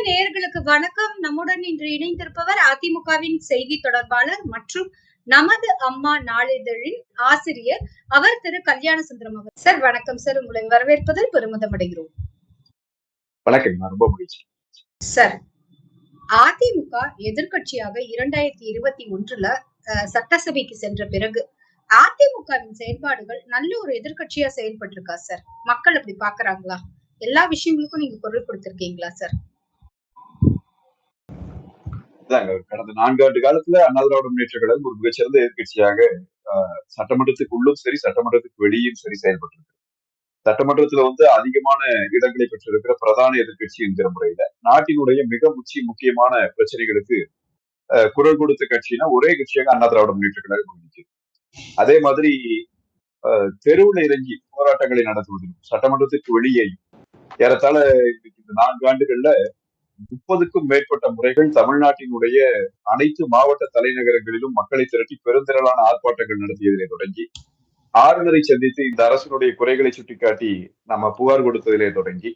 நேயர்களுக்கு வணக்கம். நம்முடன் இன்று இணைந்திருப்பவர் அதிமுகவின் செய்தி தொடர்பாளர் மற்றும் நமது அம்மா நாளிதழின் ஆசிரியர் அவர் திரு கல்யாண சுந்தரம் அவர். சார் வணக்கம் சார், உங்களை வரவேற்பதில் பெருமிதம் அடைகிறோம். வணக்கம், ரொம்ப மகிழ்ச்சி. சார், அதிமுக எதிர்கட்சியாக 2021 சட்டசபைக்கு சென்ற பிறகு அதிமுகவின் செயல்பாடுகள் நல்ல ஒரு எதிர்கட்சியா செயல்பட்டு இருக்கா சார்? மக்கள் அப்படி பாக்குறாங்களா? எல்லா விஷயங்களுக்கும் நீங்க குரல் கொடுத்திருக்கீங்களா சார்? கடந்த 4 ஆண்டு காலத்துல அண்ணா திராவிட முன்னேற்ற கழகம் ஒரு மிகச்சிறந்த எதிர்கட்சியாக சட்டமன்றத்துக்குள்ளும் சரி, சட்டமன்றத்துக்கு வெளியும் சரி செயல்பட்டு சட்டமன்றத்துல அதிகமான இடங்களை பெற்றிருக்கிற பிரதான எதிர்கட்சி என்கிற முறையில நாட்டினுடைய மிக முக்கியமான பிரச்சனைகளுக்கு குரல் கொடுத்த கட்சினா ஒரே கட்சியாக அண்ணா திராவிட முன்னேற்ற கழகம் நிற்கிறது. அதே மாதிரி தெருவில் இறங்கி போராட்டங்களை நடத்துவதிலும் சட்டமன்றத்திற்கு வெளியேயும் ஏறத்தாழ இந்த 4 ஆண்டுகள்ல 30க்கும் மேற்பட்ட முறைகள் தமிழ்நாட்டினுடைய அனைத்து மாவட்ட தலைநகரங்களிலும் மக்களை திரட்டி பெருந்திரளான ஆர்ப்பாட்டங்கள் நடத்தியதிலே தொடங்கி ஆளுநரை சந்தித்து இந்த அரசினுடைய குறைகளை சுட்டிக்காட்டி நம்ம புகார் கொடுத்ததிலே தொடங்கி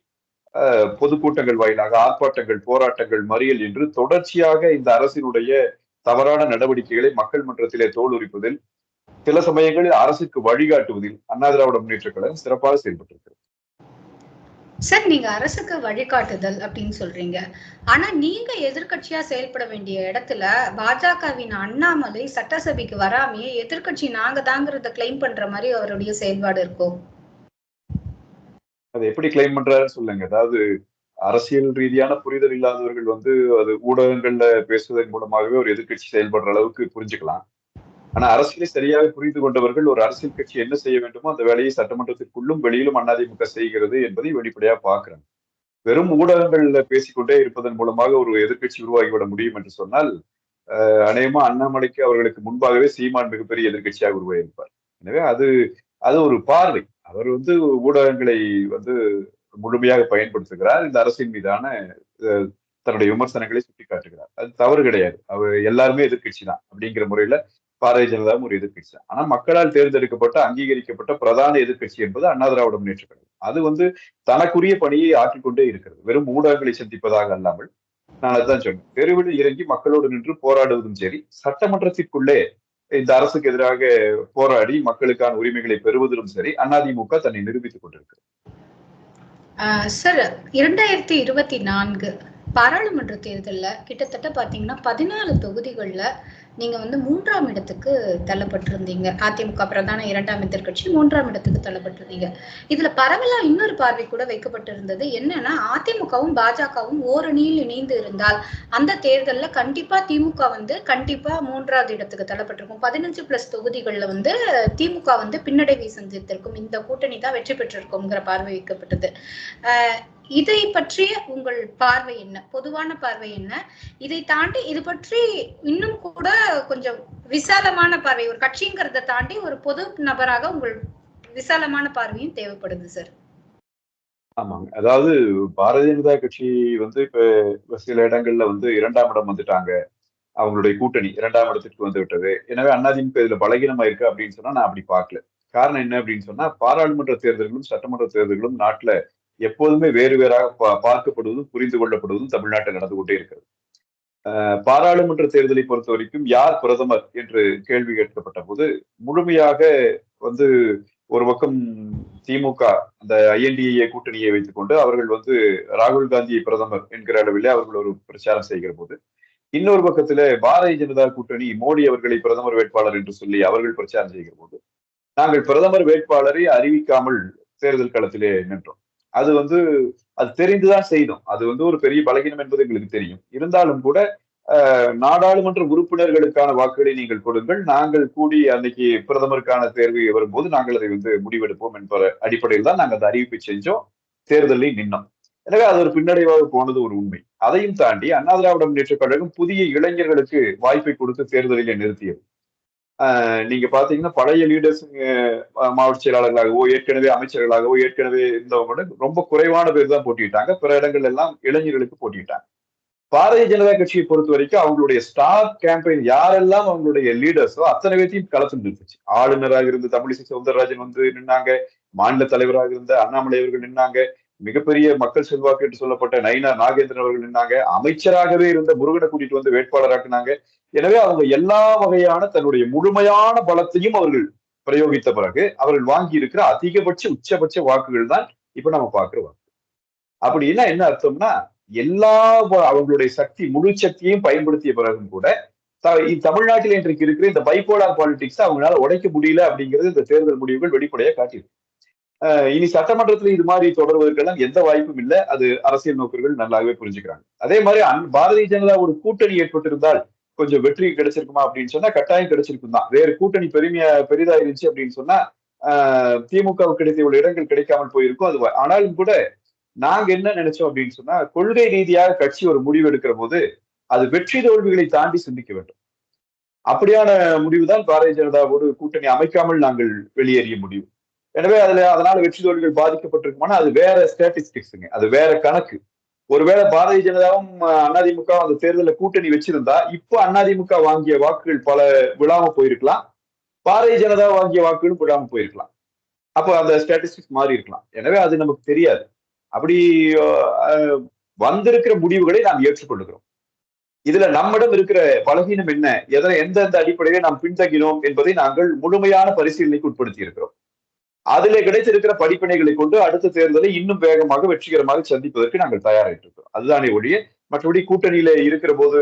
பொதுக்கூட்டங்கள் வாயிலாக ஆர்ப்பாட்டங்கள், போராட்டங்கள், மறியல் என்று தொடர்ச்சியாக இந்த அரசினுடைய தவறான நடவடிக்கைகளை மக்கள் மன்றத்திலே தோல் உரிப்பதில், சில சமயங்களில் அரசுக்கு வழிகாட்டுவதில் அண்ணா திராவிட முன்னேற்ற கழகம் சிறப்பாக செயல்பட்டிருக்கிறது. சார், நீங்க அரசுக்கு வழிகாட்டுதல் அப்படின்னு சொல்றீங்க. ஆனா நீங்க எதிர்கட்சியா செயல்பட வேண்டிய இடத்துல பாஜகவின் அண்ணாமலை சட்டசபைக்கு வராமையே எதிர்கட்சி நாங்க தாங்கிறத கிளைம் பண்ற மாதிரி அவருடைய செயல்பாடு இருக்கும். அதை எப்படி கிளைம் பண்றாருன்னு சொல்லுங்க. அதாவது அரசியல் ரீதியான புரிதல் இல்லாதவர்கள் அது ஊடகங்கள்ல பேசுவதன் மூலமாகவே ஒரு எதிர்கட்சி செயல்படுற அளவுக்கு புரிஞ்சுக்கலாம். ஆனா அரசியலை சரியாக புரிந்து கொண்டவர்கள் ஒரு அரசியல் கட்சி என்ன செய்ய வேண்டுமோ அந்த வேலையை சட்டமன்றத்திற்குள்ளும் வெளியிலும் அதிமுக செய்கிறது என்பதை வெளிப்படையா பாக்குறாங்க. வெறும் ஊடகங்கள்ல பேசிக்கொண்டே இருப்பதன் மூலமாக ஒரு எதிர்கட்சி உருவாகிவிட முடியும் என்று சொன்னால் அநேகமா அண்ணாமலைக்கு அவர்களுக்கு முன்பாகவே சீமான் மிகப்பெரிய எதிர்கட்சியாக உருவாகியிருப்பார். எனவே அது ஒரு பார்வை. அவர் ஊடகங்களை முழுமையாக பயன்படுத்துகிறார். இந்த அரசின் மீதான தன்னுடைய விமர்சனங்களை சுட்டிக்காட்டுகிறார். அது தவறு கிடையாது. அவர் எல்லாருமே எதிர்கட்சி தான் அப்படிங்கிற முறையில பாரதிய ஜனதாவும் ஒரு எதிர்கட்சி தான். ஆனா மக்களால் தேர்ந்தெடுக்கப்பட்ட, அங்கீகரிக்கப்பட்ட பிரதான எதிர்கட்சி என்பது அண்ணா திராவிட முன்னேற்ற கழகம். அது தனக்குரிய பணியை ஆற்றிக்கொண்டே இருக்கிறது. வெறும் ஊடகங்களை சந்திப்பதாக அல்லாமல், நான் அதுதான் சொன்னேன், தெருவில் இறங்கி மக்களோடு நின்று போராடுவதும் சரி, சட்டமன்றத்திற்குள்ளே இந்த அரசுக்கு எதிராக போராடி மக்களுக்கான உரிமைகளை பெறுவதிலும் சரி அதிமுக தன்னை நிரூபித்துக் கொண்டிருக்கிறது. சார், 2024 பாராளுமன்ற தேர்தல்ல கிட்டத்தட்ட பாத்தீங்கன்னா 14 தொகுதிகள்ல நீங்க 3ஆம் இடத்துக்கு தள்ளப்பட்டிருந்தீங்க. அதிமுக பிரதான 2ஆம் எதிர்கட்சி 3ஆம் இடத்துக்கு தள்ளப்பட்டிருந்தீங்க. இதுல பரவலா இன்னொரு பார்வை கூட வைக்கப்பட்டிருந்தது. என்னன்னா, அதிமுகவும் பாஜகவும் ஓரணியில் இணைந்து இருந்தால் அந்த தேர்தல்ல கண்டிப்பா திமுக கண்டிப்பா 3ஆவது இடத்துக்கு தள்ளப்பட்டிருக்கும். 15+ தொகுதிகள்ல திமுக பின்னடைவை சந்தித்திருக்கும். இந்த கூட்டணி தான் வெற்றி பெற்றிருக்கும்ங்கிற பார்வை வைக்கப்பட்டது. இதை பற்றிய உங்கள் பார்வை என்ன? பொதுவான பார்வை என்ன? இதை தாண்டி இது பற்றி இன்னும் கூட கொஞ்சம் விசாலமான பார்வை, ஒரு கட்சிங்கிறத தாண்டி ஒரு பொது நபராக உங்கள் விசாலமான பார்வையும் தேவைப்படுது சார். ஆமாங்க. அதாவது பாரதிய ஜனதா கட்சி இப்ப சில இடங்கள்ல 2ஆம் இடம் வந்துட்டாங்க. அவங்களுடைய கூட்டணி 2ஆம் இடத்துக்கு வந்து விட்டது. எனவே அதிமுக இதுல பலகீனமா இருக்கு அப்படின்னு சொன்னா நான் அப்படி பார்க்கல. காரணம் என்ன அப்படின்னு சொன்னா, பாராளுமன்ற தேர்தல்களும் சட்டமன்ற தேர்தல்களும் நாட்டுல எப்போதுமே வேறு வேறாக பார்க்கப்படுவதும் புரிந்து கொள்ளப்படுவதும் தமிழ்நாட்டில் நடந்து கொண்டே இருக்கிறது. பாராளுமன்ற தேர்தலை பொறுத்த வரைக்கும் யார் பிரதமர் என்று கேள்வி கேட்கப்பட்ட போது முழுமையாக ஒரு பக்கம் திமுக அந்த INDA கூட்டணியை வைத்துக் கொண்டு அவர்கள் ராகுல் காந்தியை பிரதமர் என்கிற அளவிலே அவர்கள் ஒரு பிரச்சாரம் செய்கிற போது, இன்னொரு பக்கத்துல பாரதிய ஜனதா கூட்டணி மோடி அவர்களை பிரதமர் வேட்பாளர் என்று சொல்லி அவர்கள் பிரச்சாரம் செய்கிற போது, நாங்கள் பிரதமர் வேட்பாளரை அறிவிக்காமல் தேர்தல் களத்திலே நின்றோம். அது தெரிந்துதான் செய்தோம். அது ஒரு பெரிய பலகீனம் என்பது எங்களுக்கு தெரியும். இருந்தாலும் கூட நாடாளுமன்ற உறுப்பினர்களுக்கான வாக்குகளை நீங்கள் கொடுங்கள், நாங்கள் கூடி அன்னைக்கு பிரதமருக்கான தேர்வு வரும்போது நாங்கள் அதை முடிவெடுப்போம் என்ற அடிப்படையில் தான் நாங்கள் அந்த அறிவிப்பை செஞ்சோம், தேர்தலில் நின்னோம். எனவே அது ஒரு பின்னடைவாக போனது ஒரு உண்மை. அதையும் தாண்டி அண்ணா திராவிட முன்னேற்ற கழகம் புதிய இளைஞர்களுக்கு வாய்ப்பை கொடுத்து தேர்தலில் நிறுத்தியது. நீங்க பாத்தீங்கன்னா பழைய லீடர்ஸ் மாவட்ட செயலாளர்களாகவோ ஏற்கனவே அமைச்சர்களாகவோ ஏற்கனவே இருந்தவங்க ரொம்ப குறைவான பேர் தான் போட்டிட்டாங்க. பிற இடங்கள் எல்லாம் இளைஞர்களுக்கு போட்டிட்டாங்க. பாரதிய ஜனதா கட்சியை பொறுத்த வரைக்கும் அவங்களுடைய ஸ்டார் கேம்பெயின் யாரெல்லாம் அவங்களுடைய லீடர்ஸோ அத்தனை பேர்த்தையும் களத்தில் நிறுத்துச்சு. ஆளுநராக இருந்த தமிழிசை சவுந்தரராஜன் நின்னாங்க, மாநில தலைவராக இருந்த அண்ணாமலை அவர்கள் நின்னாங்க, மிகப்பெரிய மக்கள் செல்வாக்கு என்று சொல்லப்பட்ட நயினார் நாகேந்திரன் அவர்கள் நின்னாங்க. அமைச்சராகவே இருந்த முருகனை கூட்டிட்டு வந்து வேட்பாளராக்குனாங்க. எனவே அவங்க எல்லா வகையான தன்னுடைய முழுமையான பலத்தையும் அவர்கள் பிரயோகித்த பிறகு அவர்கள் வாங்கி இருக்கிற அதிகபட்ச உச்சபட்ச வாக்குகள் தான் இப்ப நம்ம பாக்குற வாக்கு. அப்படின்னா என்ன அர்த்தம்னா எல்லா அவங்களுடைய சக்தி முழு சக்தியையும் பயன்படுத்திய பிறகும் கூட தமிழ்நாட்டில் இன்றைக்கு இருக்கிற இந்த பைபோலார் பாலிடிக்ஸ் அவங்களால உடைக்க முடியல அப்படிங்கிறது இந்த தேர்தல் முடிவுகள் வெளிப்படையா காட்டியிருக்கு. இனி சட்டமன்றத்துல இது மாதிரி தொடர்வதற்கெல்லாம் எந்த வாய்ப்பும் இல்லை. அது அரசியல் நோக்கர்கள் நல்லாவே புரிஞ்சுக்கிறாங்க. அதே மாதிரி பாரதிய ஜனதா ஒரு கூட்டணி ஏற்பட்டிருந்தால் கொஞ்சம் வெற்றி கிடைச்சிருக்குமா அப்படின்னு சொன்னா கட்டாயம் கிடைச்சிருக்கும் தான். வேறு கூட்டணி பெரிதா இருந்துச்சு அப்படின்னு சொன்னா திமுகவுக்கு கிடைத்த இவ்வளவு இடங்கள் கிடைக்காமல் போயிருக்கும். அது ஆனாலும் கூட நாங்க என்ன நினைச்சோம் அப்படின்னு சொன்னா கொள்கை ரீதியாக கட்சி ஒரு முடிவு எடுக்கிற போது அது வெற்றி தோல்விகளை தாண்டி சிந்திக்க வேண்டும். அப்படியான முடிவுதான் பாரதிய ஜனதாவோடு கூட்டணி அமைக்காமல் நாங்கள் வெளியேறிய முடிவு. எனவே அதனால வெற்றி தோல்விகள் பாதிக்கப்பட்டிருக்குமானா அது வேற ஸ்டாட்டிஸ்டிக்ஸுங்க, அது வேற கணக்கு. ஒருவேளை பாரதிய ஜனதாவும் அதிமுக அந்த தேர்தலில் கூட்டணி வச்சிருந்தா இப்போ அதிமுக வாங்கிய வாக்குகள் பல விழாம போயிருக்கலாம், பாரதிய ஜனதா வாங்கிய வாக்குகளும் விழாம போயிருக்கலாம். அப்போ அந்த ஸ்டாட்டிஸ்டிக்ஸ் மாறி இருக்கலாம். எனவே அது நமக்கு தெரியாது. அப்படி வந்திருக்கிற முடிவுகளை நாம் ஏற்றுக்கொள்ளுகிறோம். இதுல நம்மிடம் இருக்கிற பலகீனம் என்ன, எந்தெந்த அடிப்படையில நாம் பின்தங்கினோம் என்பதை நாங்கள் முழுமையான பரிசீலனைக்கு உட்படுத்தி இருக்கிறோம். அதிலே கிடைத்திருக்கிற படிப்பினைகளை கொண்டு அடுத்த தேர்தலை இன்னும் வேகமாக வெற்றிகரமாக சந்திப்பதற்கு நாங்கள் தயாராகிட்டு இருக்கிறோம். அதுதானே ஒழிய மற்றபடி கூட்டணியில இருக்கிற போது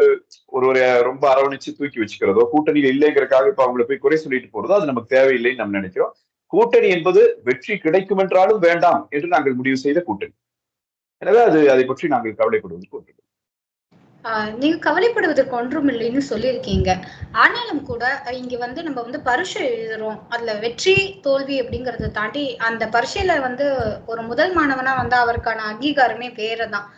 ஒருவரை ரொம்ப அரவணைச்சு தூக்கி வச்சுக்கிறதோ, கூட்டணியில இல்லைங்கிறக்காக இப்ப அவங்களை போய் குறை சொல்லிட்டு போறதோ அது நமக்கு தேவையில்லைன்னு நம்ம நினைக்கிறோம். கூட்டணி என்பது வெற்றி கிடைக்கும் என்றாலும் வேண்டாம் என்று நாங்கள் முடிவு செய்த கூட்டணி. எனவே அதை பற்றி நாங்கள் கவலைப்படுவதற்கு ஒன்று. நீங்க கவலைப்படுவதற்கு ஒன்றும் இல்லைன்னு சொல்லியிருக்கீங்க. ஆனாலும் கூட இங்க நம்ம பரீட்சை எழுதுறோம். அதுல வெற்றி தோல்வி அப்படிங்கறத தாண்டி அந்த பரீட்சையில ஒரு முதல் மாணவனா அவருக்கான அங்கீகாரமே வேறதான்.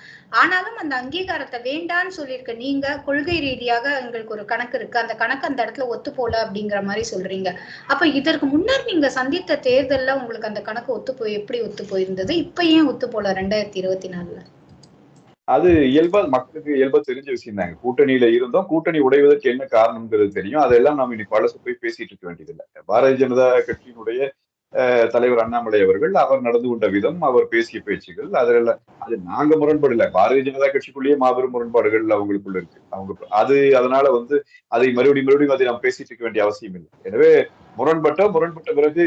ஆனாலும் அந்த அங்கீகாரத்தை வேண்டான்னு சொல்லியிருக்க நீங்க கொள்கை ரீதியாக எங்களுக்கு ஒரு கணக்கு இருக்கு, அந்த கணக்கு அந்த இடத்துல ஒத்து போல அப்படிங்கிற மாதிரி சொல்றீங்க. அப்ப இதற்கு முன்னர் நீங்க சந்தித்த தேர்தல்ல உங்களுக்கு அந்த கணக்கு எப்படி ஒத்து போயிருந்தது, இப்ப ஏன் ஒத்து போல 2024? அது மக்களுக்கு இயல்பா தெரிஞ்ச விஷயம் தாங்க. கூட்டணியில இருந்தோம், கூட்டணி உடைவதற்கு என்ன காரணம்ங்கிறது தெரியும். அதெல்லாம் நாம இன்னைக்கு பழசு போய் பேசிட்டு இருக்க வேண்டியதில்லை. பாரதிய ஜனதா கட்சியினுடைய தலைவர் அண்ணாமலை அவர்கள் அவர் நடந்து கொண்ட விதம், அவர் பேசிய பேச்சுகள், அதெல்லாம் அது நாங்க முரண்படல. பாரதிய ஜனதா கட்சிக்குள்ளேயே மாபெரும் முரண்பாடுகள் அவங்களுக்குள்ள இருக்கு. அதனால அதை மறுபடியும் அதை நாம் பேசிட்டு இருக்க வேண்டிய அவசியம் இல்லை. எனவே முரண்பட்ட பிறகு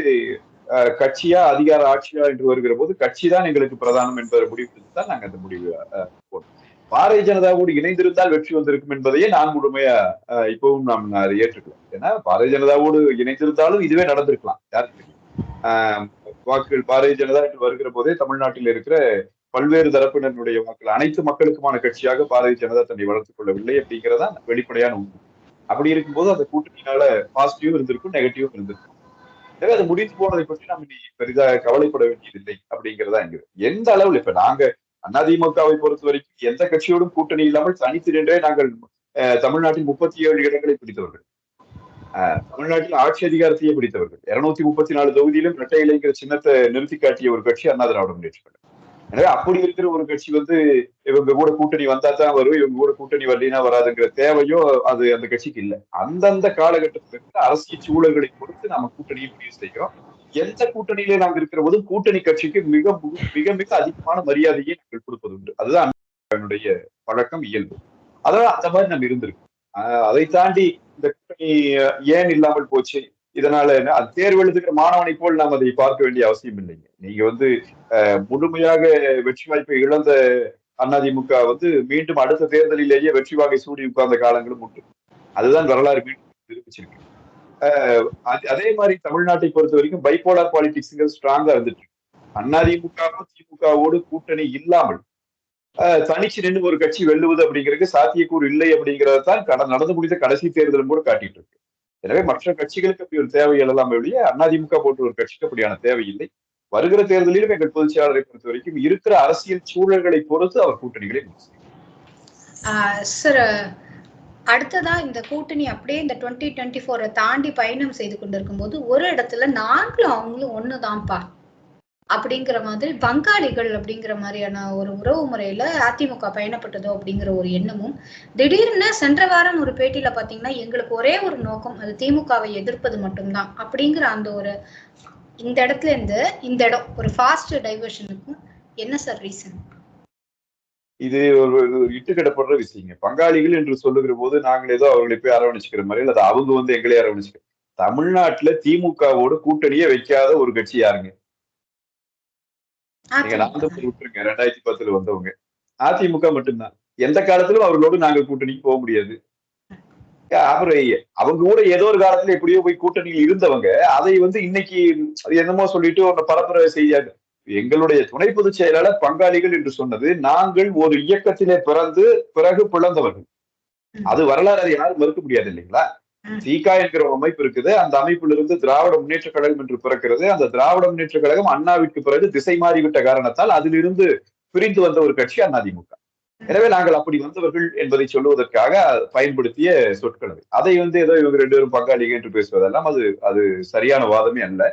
கட்சியா அதிகார ஆட்சியா என்று வருகிற போது கட்சி தான் எங்களுக்கு பிரதானம் என்பதை முடிவு தான் நாங்க அந்த முடிவு போட்டோம். பாரதிய ஜனதாவோடு இணைந்திருந்தால் வெற்றி வந்திருக்கும் என்பதையே நான் முழுமையா இப்பவும் நாம் அதை ஏற்றுக்கலாம். ஏன்னா பாரதிய ஜனதாவோடு இணைந்திருந்தாலும் இதுவே நடந்திருக்கலாம், யாருக்கு தெரியும். வாக்குகள் பாரதிய ஜனதா என்று வருகிற போதே தமிழ்நாட்டில் இருக்கிற பல்வேறு தரப்பினருடைய வாக்குகள் அனைத்து மக்களுக்குமான கட்சியாக பாரதிய ஜனதா தன்னை வளர்த்துக் கொள்ளவில்லை அப்படிங்கிறதா வெளிப்படையான உண்மை. அப்படி இருக்கும்போது அந்த கூட்டணியினால பாசிட்டிவும் இருந்திருக்கும், நெகட்டிவும் இருந்திருக்கும். எனவே அது முடிந்து போனதை பற்றி நாம் இனி பெரிதாக கவலைப்பட வேண்டியதில்லை அப்படிங்கிறதா எங்க. எந்த அளவுல இப்ப நாங்க அதிமுகவை பொறுத்த வரைக்கும் எந்த கட்சியோடும் கூட்டணி இல்லாமல் தனித்து நின்றே நாங்கள் தமிழ்நாட்டில் 37 இடங்களை பிடித்தவர்கள், தமிழ்நாட்டில் ஆட்சி அதிகாரத்தையே பிடித்தவர்கள், 234 தொகுதியிலும் இரட்டை இலைங்கிற சின்னத்தை நிறுத்தி காட்டிய ஒரு கட்சி அண்ணா திராவிட முன்னேற்ற கழகம். எனவே அப்படி இருக்கிற ஒரு கட்சி இவங்க கூட கூட்டணி வந்தா தான் வரும், இவங்க கூட கூட்டணி வரலினா வராதுங்கிற தேவையோ அது அந்த கட்சிக்கு இல்லை. அந்தந்த காலகட்டத்தில் இருக்கிற அரசியல் சூழல்களை பொறுத்து நாம கூட்டணியை முடிவு செய்கிறோம். எந்த கூட்டணியிலே நாங்கள் இருக்கிற போதும் கூட்டணி கட்சிக்கு மிக மிக மிக அதிகமான மரியாதையை நாங்கள் கொடுப்பது உண்டு. அதுதான் என்னுடைய பழக்கம், இயல்பு. அதனால அந்த மாதிரி நம்ம இருந்திருக்கோம். அதை தாண்டி இந்த கூட்டணி ஏன் இல்லாமல் போச்சு, இதனால அது தேர்வு எழுதுகிற மாணவனை போல் நாம் அதை பார்க்க வேண்டிய அவசியம் இல்லைங்க. நீங்க முழுமையாக வெற்றி வாய்ப்பை இழந்த அதிமுக மீண்டும் அடுத்த தேர்தலிலேயே வெற்றி வாகை சூடி உட்கார்ந்த காலங்களும் உண்டு. அதுதான் வரலாறு மீண்டும் நிரூபிச்சிருக்கு. அதே மாதிரி தமிழ்நாட்டை பொறுத்த வரைக்கும் பைபோலார் பாலிடிக்ஸ் ஸ்ட்ராங்கா இருந்துட்டு இருக்கு. அதிமுகவும் திமுகவோடு கூட்டணி இல்லாமல் தனிச்சு நின்று ஒரு கட்சி வெல்லுவது அப்படிங்கிறது சாத்தியக்கூறு இல்லை அப்படிங்கறதான் நடந்து முடிந்த கடைசி தேர்தலும் கூட காட்டிட்டு இருக்கு. எனவே மற்ற கட்சிகளுக்கு அப்படி ஒரு தேவை எழலாம் வெளியே அதிமுக போன்ற ஒரு கட்சிக்கு அப்படியான தேவை இல்லை. வருகிற தேர்தலிலும் எங்கள் பொதுச் செயலாளரை பொறுத்த வரைக்கும் இருக்கிற அரசியல் சூழல்களை பொறுத்து அவர் கூட்டணிகளை சார். அடுத்ததா இந்த கூட்டணி அப்படியே இந்த 2024 தாண்டி பயணம் செய்து கொண்டிருக்கும் போது ஒரு இடத்துல நாங்களும் அவங்களும் ஒண்ணுதான்ப்பா அப்படிங்கிற மாதிரி பங்காளிகள் அப்படிங்கிற மாதிரியான ஒரு உறவு முறையில அதிமுக பயணப்பட்டதோ அப்படிங்கிற ஒரு எண்ணமும், திடீர்னு சென்ற வாரம் ஒரு பேட்டியில பாத்தீங்கன்னா எங்களுக்கு ஒரே ஒரு நோக்கம், அது திமுகவை எதிர்ப்பது மட்டும்தான் அப்படிங்கிற அந்த ஒரு இந்த இடத்துல இருந்து இந்த இடம் ஒரு ஃபாஸ்ட் டைவர்ஷனுக்கும் என்ன சார் ரீசன்? இது ஒரு இட்டுக்கட்டப்படுற விஷயங்க. பங்காளிகள் என்று சொல்லுகிற போது நாங்கள் ஏதோ அவர்களை போய் அரவணைச்சுக்கிற மாதிரி, அல்லது அவங்க எங்களை அரவணைச்சுக்க. தமிழ்நாட்டுல திமுகவோட கூட்டணியே வைக்காத ஒரு கட்சி யாருங்க? நீங்க அதிமுக நான்கு விட்டுருங்க, 2010 வந்தவங்க. அதிமுக மட்டும்தான். எந்த காலத்திலும் அவர்களோடு நாங்க கூட்டணிக்கு போக முடியாது. அப்புறம் அவங்க கூட ஏதோ ஒரு காலத்துல எப்படியோ போய் கூட்டணியில் இருந்தவங்க அதை இன்னைக்கு என்னமோ சொல்லிட்டு ஒரு பரப்புரை செய்யாது. எங்களுடைய துணை பொதுச் செயலாளர் பங்காளிகள் என்று சொன்னது நாங்கள் ஒரு இயக்கத்திலே பிறந்து பிறகு பிளந்தவர்கள். அது வரலாறு, அதை யாரும் மறுக்க முடியாது இல்லைங்களா? சீகா என்கிற ஒரு அமைப்பு இருக்குது. அந்த அமைப்பிலிருந்து திராவிட முன்னேற்ற கழகம் என்று பிறக்கிறது. அந்த திராவிட முன்னேற்ற கழகம் அண்ணாவிற்கு பிறகு திசை மாறிவிட்ட காரணத்தால் அதிலிருந்து பிரிந்து வந்த ஒரு கட்சி அதிமுக. எனவே நாங்கள் அப்படி வந்தவர்கள் என்பதை சொல்லுவதற்காக பயன்படுத்திய சொற்கள் அது. அதை ஏதோ இவங்க 2 பேரும் பங்காளிகள் என்று பேசுவதெல்லாம் அது சரியான வாதமே அல்ல.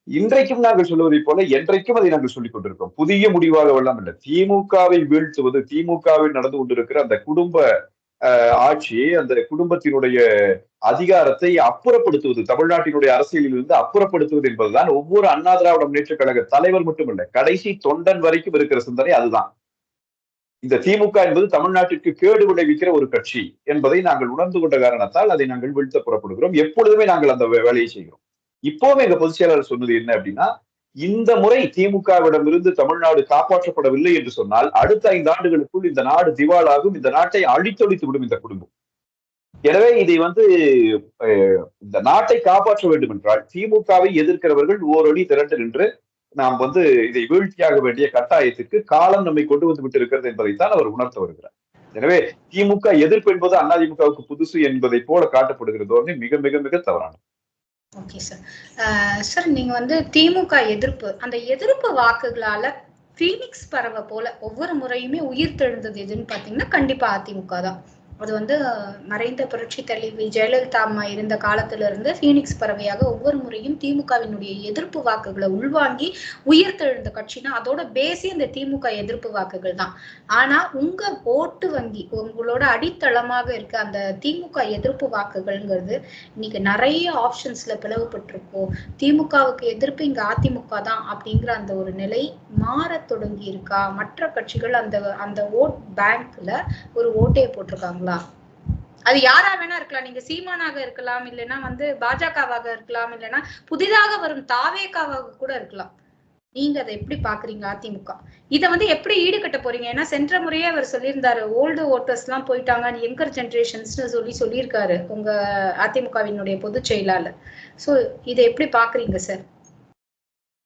இன்றைக்கும் நாங்கள் சொல்லுவதை போல என்றைக்கும் அதை நாங்கள் சொல்லிக் கொண்டிருக்கிறோம். புதிய முடிவாக எல்லாம் இல்லை. திமுகவை வீழ்த்துவது, திமுகவில் நடந்து கொண்டிருக்கிற அந்த குடும்ப ஆட்சி, அந்த குடும்பத்தினுடைய அதிகாரத்தை அப்புறப்படுத்துவது, தமிழ்நாட்டினுடைய அரசியலில் இருந்து அப்புறப்படுத்துவது என்பதுதான் ஒவ்வொரு அண்ணா திராவிட முன்னேற்ற கழக தலைவர் மட்டுமல்ல, கடைசி தொண்டன் வரைக்கும் இருக்கிற சிந்தனை அதுதான். இந்த திமுக என்பது தமிழ்நாட்டிற்கு கேடு விளைவிக்கிற ஒரு கட்சி என்பதை நாங்கள் உணர்ந்து கொண்ட காரணத்தால் அதை நாங்கள் வீழ்த்த புறப்படுகிறோம். எப்பொழுதுமே நாங்கள் அந்த வேலையை செய்கிறோம். இப்போவே எங்க பொதுச் செயலாளர் சொன்னது என்ன அப்படின்னா, இந்த முறை திமுகவிடமிருந்து தமிழ்நாடு காப்பாற்றப்படவில்லை என்று சொன்னால் அடுத்த 5 ஆண்டுகளுக்குள் இந்த நாடு திவாலாகும், இந்த நாட்டை அழித்தொழித்து விடும் இந்த குடும்பம். எனவே இதை இந்த நாட்டை காப்பாற்ற வேண்டும் என்றால் திமுகவை எதிர்க்கிறவர்கள் ஓரொலி திரண்டு நின்று நாம் இதை வீழ்த்தியாக வேண்டிய கட்டாயத்துக்கு காலம் நம்மை கொண்டு வந்து விட்டு இருக்கிறது என்பதைத்தான் அவர் உணர்த்த வருகிறார். எனவே திமுக எதிர்ப்பு என்பது அதிமுகவுக்கு புதுசு என்பதை போல காட்டப்படுகிற தோரணை மிக மிக மிக தவறானது. Okay sir. சார் நீங்க திமுக எதிர்ப்பு, அந்த எதிர்ப்பு வாக்குகளால பீனிக்ஸ் பறவை போல ஒவ்வொரு முறையுமே உயிர் தெழுந்தது எதுன்னு பாத்தீங்கன்னா கண்டிப்பா அதிமுக தான். அது மறைந்த புரட்சி தலைவி ஜெயலலிதா அம்மா இருந்த காலத்துல இருந்து பீனிக்ஸ் பறவையாக ஒவ்வொரு முறையும் திமுகவினுடைய எதிர்ப்பு வாக்குகளை உள்வாங்கி உயிர்த்தெழுந்த கட்சினா அதோட பேசி அந்த திமுக எதிர்ப்பு வாக்குகள் தான். ஆனா உங்க ஓட்டு வங்கி, உங்களோட அடித்தளமாக இருக்க அந்த திமுக எதிர்ப்பு வாக்குகள்ங்கிறது இன்னைக்கு நிறைய ஆப்ஷன்ஸ்ல பிளவுபட்டிருக்கோம். திமுகவுக்கு எதிர்ப்பு இங்க அதிமுக தான் அப்படிங்கிற அந்த ஒரு நிலை மாற தொடங்கி இருக்கா? மற்ற கட்சிகள் அந்த அந்த ஓட் பேங்க்ல ஒரு ஓட்டையை போட்டிருக்காங்க. அது யாரா வேணா இருக்கலாம். நீங்க சீமானாக இருக்கலாம், இல்லைன்னா பாஜகவாக இருக்கலாம், இல்லைன்னா புதிதாக வரும் தாவேகாவாக கூட இருக்கலாம். நீங்க அதை எப்படி பாக்குறீங்க? அதிமுக இதை எப்படி ஈடுகட்ட போறீங்க? ஏன்னா சென்ற முறையே அவர் சொல்லியிருந்தாரு, ஓல்டு ஓட்டர்ஸ் எல்லாம் போயிட்டாங்க, யங்கர் ஜெனரேஷன்ஸ் சொல்லியிருக்காரு உங்க அதிமுகவினுடைய பொதுச் செயலாளர். சோ இதை எப்படி பாக்குறீங்க சார்?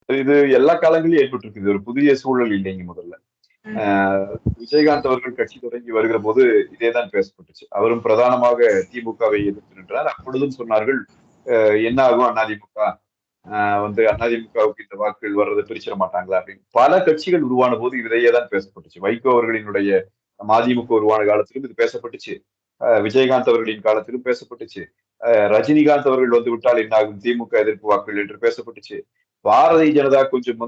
இது எல்லா காலங்களிலும் ஏற்பட்டிருக்கு. ஒரு புதிய சூழல் இல்லைங்க. முதல்ல விஜயகாந்த் அவர்கள் கட்சி தொடங்கி வருகிற போது இதேதான் பேசப்பட்டுச்சு. அவரும் பிரதானமாக திமுகவை எதிர்த்து நின்றார். அப்பொழுதும் சொன்னார்கள், என்ன ஆகும் அதிமுக அதிமுகவுக்கு இந்த வாக்குகள் வர்றதை பிரிச்சிட மாட்டாங்களா அப்படின்னு. பல கட்சிகள் உருவான போது இதையே தான் பேசப்பட்டுச்சு. வைகோ அவர்களினுடைய மதிமுக உருவான காலத்திலும் இது பேசப்பட்டுச்சு. விஜயகாந்த் அவர்களின் காலத்திலும் பேசப்பட்டுச்சு. ரஜினிகாந்த் அவர்கள் விட்டால் என்ன ஆகும் திமுக எதிர்ப்பு வாக்குகள் என்று பேசப்பட்டுச்சு. பாரதிய ஜனதா கொஞ்சம்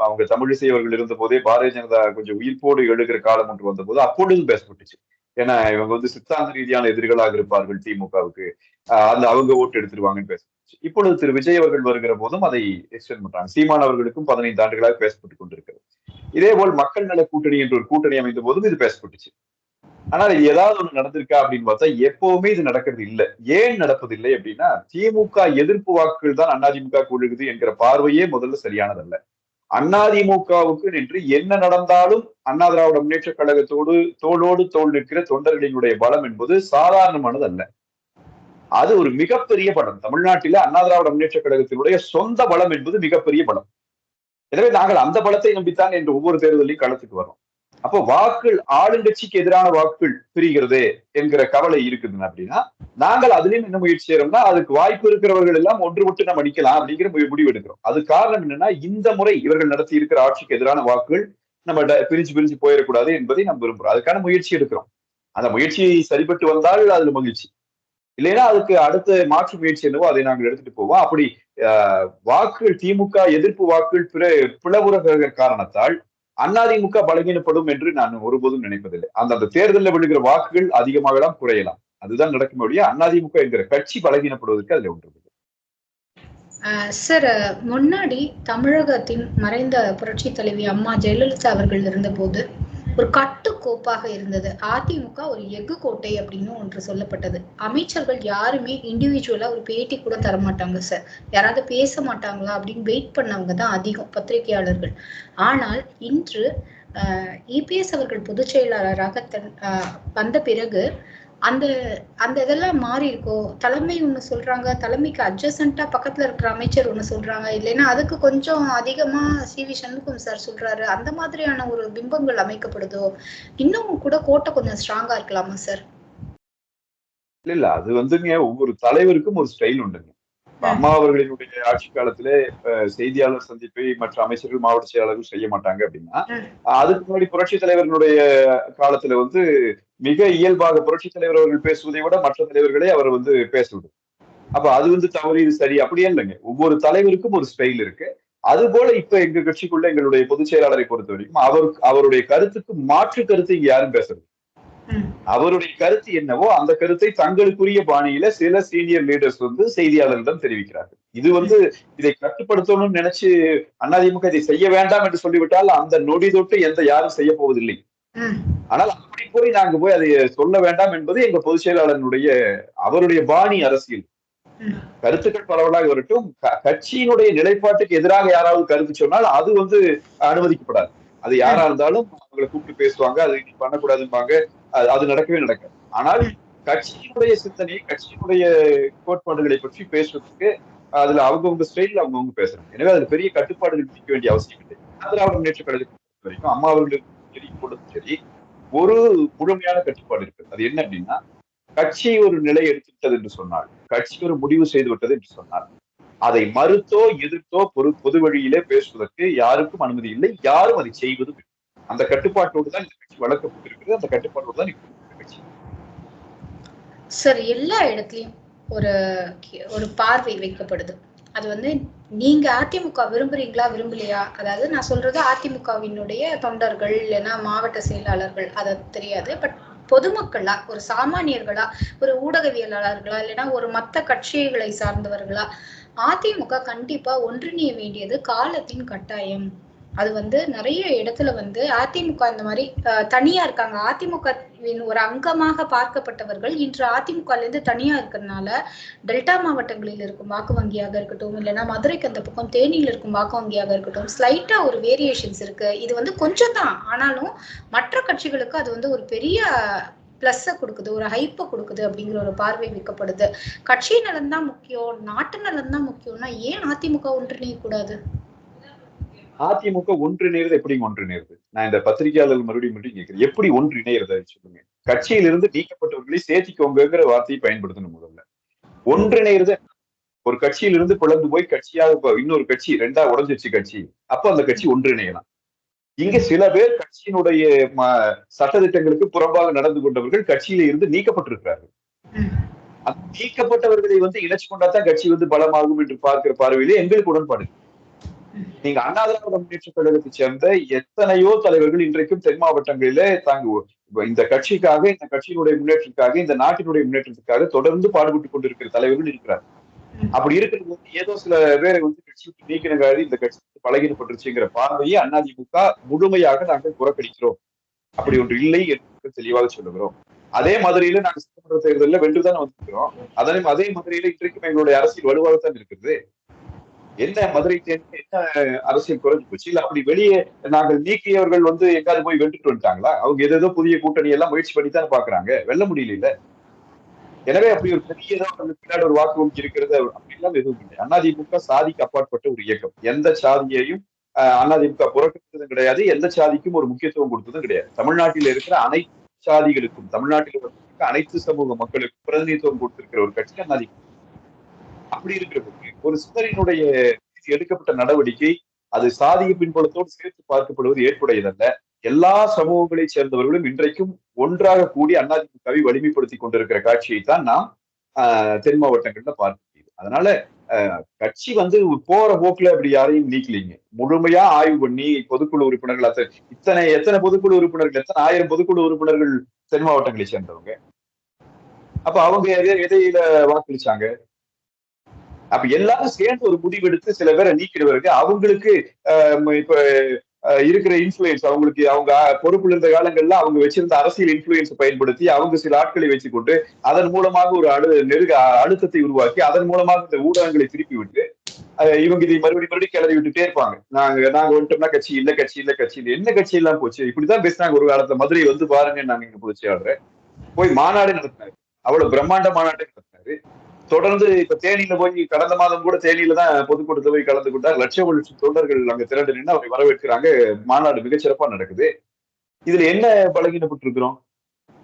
அவங்க தமிழிசை அவர்கள் இருந்த போதே பாரதிய ஜனதா கொஞ்சம் உயிர்ப்போடு எழுகிற காலம் ஒன்று வந்த போது அப்பொழுதும் பேசப்பட்டுச்சு. ஏன்னா இவங்க சித்தாந்த ரீதியான எதிரிகளாக இருப்பார்கள் திமுகவுக்கு, அவங்க ஓட்டு எடுத்துருவாங்கன்னு பேசப்பட்டுச்சு. இப்பொழுது திரு விஜய் அவர்கள் வருகிற போதும் அதை எக்ஸ்டெண்ட் பண்றாங்க. சீமான் அவர்களுக்கும் 15 ஆண்டுகளாக பேசப்பட்டுக் கொண்டிருக்கிறது. இதே போல் மக்கள் நல கூட்டணி என்ற ஒரு கூட்டணி அமைந்த போதும் இது பேசப்பட்டுச்சு. ஆனால் இது ஏதாவது ஒண்ணு நடந்திருக்கா அப்படின்னு பார்த்தா எப்பவுமே இது நடக்கிறது இல்லை. ஏன் நடப்பதில்லை அப்படின்னா, திமுக எதிர்ப்பு வாக்குகள் தான் அதிமுக விழுகுது என்கிற பார்வையே முதல்ல சரியானதல்ல. அதிமுகவுக்கு நின்று என்ன நடந்தாலும் அண்ணா திராவிட முன்னேற்ற கழகத்தோடு தோளோடு தோள் நிற்கிற தொண்டர்களினுடைய பலம் என்பது சாதாரணமானது அல்ல. அது ஒரு மிகப்பெரிய பலம். தமிழ்நாட்டில அண்ணா திராவிட முன்னேற்ற கழகத்தினுடைய சொந்த பலம் என்பது மிகப்பெரிய பலம். எனவே நாங்கள் அந்த பலத்தை நம்பித்தான் என்று ஒவ்வொரு தேர்தலையும் களத்துக்கு வரோம். அப்போ வாக்குகள் ஆளுங்கட்சிக்கு எதிரான வாக்குகள் பிரிகிறது என்கிற கவலை இருக்குது அப்படின்னா, நாங்கள் அதுலயும் என்ன முயற்சி செய்யறோம்னா, அதுக்கு வாய்ப்பு இருக்கிறவர்கள் எல்லாம் ஒன்றுபட்டு நம்ம அடிக்கலாம் அப்படிங்கிற முடிவு எடுக்கிறோம். அது காரணம் என்னன்னா, இந்த முறை இவர்கள் நடத்தி இருக்கிற ஆட்சிக்கு எதிரான வாக்குகள் நம்ம பிரிஞ்சு போயிடக்கூடாது என்பதை நம்ம விரும்புறோம். அதுக்கான முயற்சி எடுக்கிறோம். அந்த முயற்சி சரிபட்டு வந்தால் அதுல மகிழ்ச்சி, இல்லைன்னா அதுக்கு அடுத்த மாற்று முயற்சி என்னவோ அதை நாங்கள் எடுத்துட்டு போவோம். அப்படி வாக்குகள் திமுக எதிர்ப்பு வாக்குகள் பிளவுற காரணத்தால் அதிமுக பலகீனப்படும் என்று நான் ஒருபோதும் நினைப்பதில்லை. அந்த தேர்தலில் விழுகிற வாக்குகள் அதிகமாகலாம் குறையலாம், அதுதான் நடக்கும். அதிமுக என்கிற கட்சி பலகீனப்படுவதற்கு அதுல ஒன்று. சார், முன்னாடி தமிழகத்தின் மறைந்த புரட்சி தலைவி அம்மா ஜெயலலிதா அவர்கள் இருந்தபோது ஒரு கட்டுக்கோப்பாக இருந்தது. அதிமுக ஒரு எஃகு கோட்டை அப்படின்னு ஒன்று சொல்லப்பட்டது. அமைச்சர்கள் யாருமே இண்டிவிஜுவலா ஒரு பேட்டி கூட தரமாட்டாங்க சார். யாராவது பேச மாட்டாங்களா அப்படின்னு வெயிட் பண்ணவங்க தான் அதிகம், பத்திரிகையாளர்கள். ஆனால் இன்று இபிஎஸ் அவர்கள் பொதுச் செயலாளராக வந்த பிறகு அந்த அந்த இதெல்லாம் மாறி இருக்கும். தலைமை ஒண்ணு சொல்றாங்க, தலைமைக்கு அட்ஜசன்ட்டா பக்கத்துல இருக்கிற அமைச்சர் ஒண்ணு சொல்றாங்க. இல்லைன்னா அதுக்கு கொஞ்சம் அதிகமா சி.வி. சண்முகம் சார் சொல்றாரு. அந்த மாதிரியான ஒரு பிம்பங்கள் அமைக்கப்படுதோ? இன்னும் கூட கோட்டை கொஞ்சம் ஸ்ட்ராங்கா இருக்கலாமா சார்? இல்ல அது வந்துங்க ஒவ்வொரு தலைவருக்கும் ஒரு ஸ்டைல் உண்டுங்க. அம்மா அவர்களினுடைய ஆட்சி காலத்திலே செய்தியாளர் சந்திப்பை மற்ற அமைச்சர்கள், மாவட்ட செயலாளர்கள் செய்ய மாட்டாங்க அப்படின்னா, அதுக்கு முன்னாடி புரட்சி தலைவர்களுடைய காலத்துல வந்து மிக இயல்பாக புரட்சி தலைவர் அவர்கள் பேசுவதை விட மற்ற தலைவர்களே அவர் வந்து பேசுவது. அப்ப அது வந்து தவறு, இது சரி அப்படியே இல்லைங்க. ஒவ்வொரு தலைவருக்கும் ஒரு ஸ்டைல் இருக்கு. அது போல இப்ப எங்க கட்சிக்குள்ள எங்களுடைய பொதுச் செயலாளரை பொறுத்த வரைக்கும் அவருடைய கருத்துக்கு மாற்று கருத்து இங்க யாரும் பேசுறது. அவருடைய கருத்து என்னவோ அந்த கருத்தை தங்களுக்குரிய பாணியில சில சீனியர் லீடர்ஸ் வந்து செய்தியாளர்களிடம் தெரிவிக்கிறார்கள். இது வந்து இதை கட்டுப்படுத்தணும்னு நினைச்சு அதிமுக இதை செய்ய வேண்டாம் என்று சொல்லிவிட்டால் அந்த நொடி தொட்டு யாரும் செய்ய போவதில்லை. ஆனால் அப்படி போய் நாங்க போய் அதை சொல்ல வேண்டாம் என்பது எங்க பொதுச் செயலாளருடைய அவருடைய பாணி அரசியல். கருத்துக்கள் பரவலாக வரட்டும். கட்சியினுடைய நிலைப்பாட்டுக்கு எதிராக யாராவது கருத்து சொன்னால் அது வந்து அனுமதிக்கப்படாது. அது யாரா இருந்தாலும் அவங்களை கூப்பிட்டு பேசுவாங்க. அது பண்ணக்கூடாதும்பாங்க. அது நடக்கவே நடக்காது. ஆனால் கட்சியினுடைய சிந்தனை, கட்சியினுடைய கோட்பாடுகளை பற்றி பேசுவதற்கு அதுல அவங்கவுங்க ஸ்டைல்ல அவங்கவுங்க பேசுறாங்க. எனவே அதுல பெரிய கட்டுப்பாடுகள் விதிக்க வேண்டிய அவசியம் இல்லை. திராவிட முன்னேற்ற கழகத்தை பொறுத்த வரைக்கும் அம்மா அவர்களுக்கு சரி, இப்பொழுதும் சரி ஒரு முழுமையான கட்டுப்பாடு இருக்கு. அது என்ன அப்படின்னா, கட்சி ஒரு நிலை எடுத்துவிட்டது என்று சொன்னால், கட்சி ஒரு முடிவு செய்து விட்டது என்று சொன்னால், அதை மறுத்தோ எதிர்த்தோ பொது வழியிலே பேசுவதற்கு யாருக்கும் அனுமதி இல்லை. யாரும் அதை செய்வதும் இல்லை. அந்த கட்டுப்பாட்டோடு தான் இந்த கட்சி வளர்க்கப்பட்டிருக்கிறது. அந்த கட்டுப்பாட்டோடு தான் கட்சி. சார், எல்லா இடத்துலயும் ஒரு ஒரு பார்வை வைக்கப்படுது. அது வந்து நீங்க அதிமுக விரும்புறீங்களா விரும்பலையா? அதாவது நான் சொல்றது அதிமுகவினுடைய தொண்டர்கள் இல்லைன்னா மாவட்ட செயலாளர்கள், அது தெரியாது. பட் பொதுமக்களா, ஒரு சாமானியர்களா, ஒரு ஊடகவியலாளர்களா, இல்லைன்னா ஒரு மத்த கட்சிகளை சார்ந்தவர்களா, அதிமுக கண்டிப்பா ஒன்றிணைய வேண்டியது காலத்தின் கட்டாயம். அது வந்து நிறைய இடத்துல வந்து அதிமுக இந்த மாதிரி தனியா இருக்காங்க. அதிமுகவின் ஒரு அங்கமாக பார்க்கப்பட்டவர்கள் இன்று அதிமுகல இருந்து தனியா இருக்கிறதுனால டெல்டா மாவட்டங்களில் இருக்கும் வாக்கு வங்கியாக இருக்கட்டும், இல்லைன்னா மதுரைக்கு அந்த பக்கம் தேனியில் இருக்கும் வாக்கு வங்கியாக இருக்கட்டும், ஸ்லைட்டா ஒரு வேரியேஷன்ஸ் இருக்கு. இது வந்து கொஞ்சம் தான், ஆனாலும் மற்ற கட்சிகளுக்கு அது வந்து ஒரு பெரிய பிளஸ் கொடுக்குது, ஒரு ஹைப்பை கொடுக்குது அப்படிங்கிற ஒரு பார்வை வைக்கப்படுது. கட்சி நலன் தான் முக்கியம், நாட்டு நலன் தான் முக்கியம்னா ஏன் அதிமுக ஒன்றிணைய கூடாது? அதிமுக ஒன்றிணைறது எப்படி ஒன்றிணைறது? நான் இந்த பத்திரிகையாளர்கள் மறுபடியும் கேட்கிறேன். எப்படி ஒன்றிணைறது சொல்லுங்க. கட்சியிலிருந்து நீக்கப்பட்டவர்களை சேர்த்திக்கோங்கிற வார்த்தையை பயன்படுத்தணும் முதல்ல. ஒன்றிணைறது ஒரு கட்சியிலிருந்து பிளந்து போய் கட்சியாக இன்னொரு கட்சி ரெண்டா உடஞ்சிருச்சு கட்சி. அப்ப அந்த கட்சி ஒன்றிணையலாம். இங்க சில பேர் கட்சியினுடைய சட்டதிட்டங்களுக்கு புறம்பாக நடந்து கொண்டவர்கள் கட்சியில இருந்து நீக்கப்பட்டிருக்கிறார்கள். நீக்கப்பட்டவர்களை வந்து இணைச்சு கொண்டாதான் கட்சி வந்து பலமாகும் என்று பார்க்கிற பார்வையிலே எங்களுக்கு உடன்பாடு. நீங்க அண்ணா திராவிட முன்னேற்ற கழகத்தை சேர்ந்த எத்தனையோ தலைவர்கள் இன்றைக்கும் தென் மாவட்டங்களிலே இந்த கட்சிக்காக, இந்த கட்சியினுடைய முன்னேற்றத்துக்காக, இந்த நாட்டினுடைய முன்னேற்றத்துக்காக தொடர்ந்து பாடுபட்டுக் கொண்டிருக்கிற தலைவர்கள் இருக்கிறார். அப்படி இருக்கிறது வந்து ஏதோ சில பேரை வந்து கட்சி விட்டு நீக்கினங்காது இந்த கட்சி பலகீனப்பட்டுருச்சுங்கிற பார்வையை அதிமுக முழுமையாக நாங்கள் புறக்கணிக்கிறோம். அப்படி ஒன்று இல்லை என்று தெளிவாக சொல்லுகிறோம். அதே மதுரையில நாங்கள் சட்டமன்ற தேர்தலில் வென்றுதான் வந்திருக்கிறோம். அதே மதுரையில இன்றைக்கும் எங்களுடைய அரசியல் வலுவாகத்தான் இருக்குது. என்ன மதுரை தேர்தல் என்ன அரசியல் குறைஞ்சு போச்சு? இல்ல அப்படி வெளியே நாங்கள் நீக்கியவர்கள் வந்து எங்காவது போய் வென்றுட்டு வந்துட்டாங்களா? அவங்க ஏதோ புதிய கூட்டணி எல்லாம் முயற்சி பண்ணித்தான் பாக்குறாங்க. வெல்ல முடியல. எனவே அப்படி ஒரு பெரிய பின்னாடி ஒரு வாக்கு வங்கி இருக்கிறது அப்படிலாம் எதுவும் இல்லை. அதிமுக சாதிக்கு அப்பாற்பட்ட ஒரு இயக்கம். எந்த சாதியையும் அதிமுக புறக்கணித்ததும் கிடையாது. எந்த சாதிக்கும் ஒரு முக்கியத்துவம் கொடுத்ததும் கிடையாது. தமிழ்நாட்டில் இருக்கிற அனைத்து சாதிகளுக்கும், தமிழ்நாட்டில் இருக்கிற அனைத்து சமூக மக்களுக்கும் பிரதிநிதித்துவம் கொடுத்திருக்கிற ஒரு கட்சி அதிமுக. அப்படி இருக்கிறதுக்கு ஒரு சிலரினுடைய எடுக்கப்பட்ட நடவடிக்கை அது சாதிய பின்புலத்தோடு சேர்த்து பார்க்கப்படுவது ஏற்புடையதல்ல. எல்லா சமூகங்களை சேர்ந்தவர்களும் இன்றைக்கும் ஒன்றாக கூடி அதிமுகவை வலிமைப்படுத்தி கொண்டிருக்கிற காட்சியைத்தான் நாம் தென் மாவட்டங்கள்ல பார்க்க முடியுது. அதனால கட்சி வந்து போற போக்குல அப்படி யாரையும் நீக்கலீங்க. முழுமையா ஆய்வு பண்ணி பொதுக்குழு உறுப்பினர்கள் எத்தனை பொதுக்குழு உறுப்பினர்கள், எத்தனை 1000 பொதுக்குழு உறுப்பினர்கள் தென் மாவட்டங்களை சேர்ந்தவங்க. அப்ப அவங்க எதையில வாக்களிச்சாங்க? அப்ப எல்லாரும் சேர்ந்து ஒரு முடிவெடுத்து சில பேரை நீக்கிறவருக்கு அவங்களுக்கு இப்ப இருக்கிற இன்ஃபுளுயன்ஸ் அவங்களுக்கு அவங்க பொறுப்புல இருந்த காலங்கள்ல அவங்க வச்சிருந்த அரசியல் இன்ஃபுளுயன்ஸ் பயன்படுத்தி அவங்க சில ஆட்களை வச்சுக்கொண்டு அதன் மூலமாக ஒரு அழுத்தத்தை உருவாக்கி அதன் மூலமாக இந்த ஊடகங்களை திருப்பி விட்டு இவங்க இதை மறுபடியும் கிளறி விட்டுட்டே இருப்பாங்க. நாங்க வந்துட்டோம்னா கட்சி இல்ல கட்சி இல்ல கட்சி இல்ல என்ன கட்சி எல்லாம் போச்சு இப்படிதான் பேசினாங்க ஒரு காலத்துல. மதுரை வந்து பாருங்க நாங்க இங்க பொதுச்செயலாளர் போய் மாநாடு நடத்தினாரு, அவ்வளவு பிரம்மாண்ட மாநாடு நடத்தினாரு. தொடர்ந்து இப்ப தேனியில போய் கடந்த மாதம் கூட தேனியில தான் பொதுக்கூட்டத்தில் போய் கலந்து கொண்டார். லட்சம் லட்சம் தொண்டர்கள் அங்க திரண்டு நின்று அவரை வரவேற்கிறாங்க. மாநாடு மிகச்சிறப்பா நடக்குது. இதுல என்ன பலகீனப்பட்டு இருக்கிறோம்?